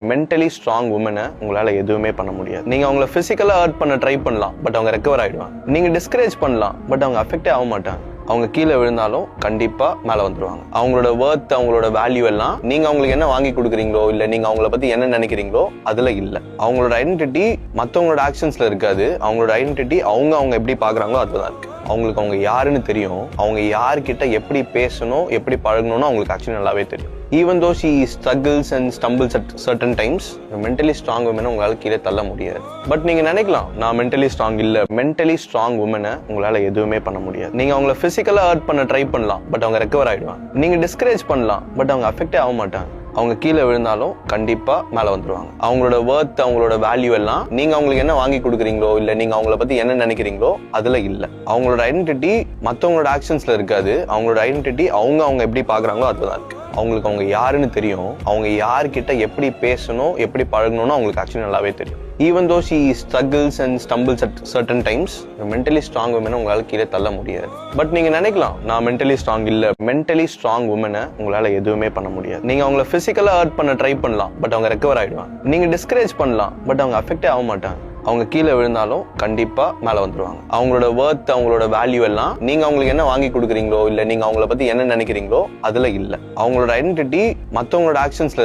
Mentally strong உமனை உங்களால எதுவுமே பண்ண முடியாது. நீங்க அவங்கள பிசிக்கலா ஹர்ட் பண்ண ட்ரை பண்ணலாம், பட் அவங்க ரெக்கவர் ஆயிடுவாங்க. நீங்க டிஸ்கரேஜ் பண்ணலாம், பட் அவங்க அஃபெக்டே ஆக மாட்டாங்க. அவங்க கீழே விழுந்தாலும் கண்டிப்பா மேல வந்துருவாங்க. அவங்களோட வர்த், அவங்களோட வேல்யூ எல்லாம் நீங்க அவங்களுக்கு என்ன வாங்கி கொடுக்குறீங்களோ, இல்ல நீங்க அவங்கள பத்தி என்ன நினைக்கிறீங்களோ அதுல இல்ல. அவங்களோட ஐடென்டிட்டி மத்தவங்களோட ஆக்ஷன்ஸ்ல இருக்காது. அவங்களோட ஐடென்டிட்டி அவங்க எப்படி பாக்குறாங்களோ அதுதான் இருக்கு. அவங்களுக்கு அவங்க யாருன்னு தெரியும். அவங்க யார்கிட்ட எப்படி பேசணும், எப்படி பழகணும்னு அவங்களுக்கு ஆக்சுவலி நல்லாவே தெரியும். Even though she struggles and stumbles at certain times, mentally strong women உங்களால கீழே தள்ள முடியாது. பட் நீங்க நினைக்கலாம், நான் மென்டலி ஸ்ட்ராங் இல்ல. மென்டலி ஸ்ட்ராங் உமனை உங்களால எதுவுமே பண்ண முடியாது. நீங்க அவங்கள பிசிக்கலா ஹர்ட் பண்ண ட்ரை பண்ணலாம், பட் அவங்க ரெக்கவர் ஆயிடுவாங்க. நீங்க டிஸ்கரேஜ் பண்ணலாம், பட் அவங்க அஃபெக்டே ஆக மாட்டாங்க. அவங்க கீழே விழுந்தாலும் கண்டிப்பா மேல வந்துருவாங்க. அவங்களோட வர்த், அவங்களோட வேல்யூ எல்லாம் நீங்க அவங்களுக்கு என்ன வாங்கி கொடுக்குறீங்களோ, இல்ல நீங்க அவங்கள பத்தி என்ன நினைக்கிறீங்களோ அதுல இல்ல. அவங்களோட ஐடென்டிட்டி மத்தவங்களோட ஆக்ஷன்ஸ்ல இருக்காது. அவங்களோட ஐடென்டிட்டி அவங்க எப்படி பாக்குறாங்களோ அதுதான் இருக்கு. அவங்களுக்கு அவங்க யாருன்னு தெரியும். அவங்க யார்கிட்ட எப்படி பேசணும், எப்படி பழகணும்னு அவங்களுக்கு ஆக்சுவலி நல்லாவே தெரியும். Even though she struggles and stumbles at certain times, mentally strong women உங்களால கீழே தள்ள முடியாது. பட் நீங்க நினைக்கலாம், நான் மென்டலி ஸ்ட்ராங் இல்ல. மென்டலி ஸ்ட்ராங் உமனை உங்களால எதுவுமே பண்ண முடியாது. நீங்க அவங்கள பிசிக்கலா ஹர்ட் பண்ண ட்ரை பண்ணலாம், பட் அவங்க ரெக்கவர் ஆயிடுவாங்க. நீங்க டிஸ்கரேஜ் பண்ணலாம், பட் அவங்க அஃபெக்டே ஆக மாட்டாங்க. அவங்க கீழே விழுந்தாலும் கண்டிப்பா மேல வந்துருவாங்க. அவங்களோட வர்த், அவங்களோட வேல்யூ எல்லாம் நீங்க அவங்களுக்கு என்ன வாங்கி கொடுக்குறீங்களோ, இல்ல நீங்க அவங்கள பத்தி என்ன நினைக்கிறீங்களோ அதுல இல்ல. அவங்களோட ஐடென்டிட்டி மத்தவங்களோட ஆக்ஷன்ஸ்ல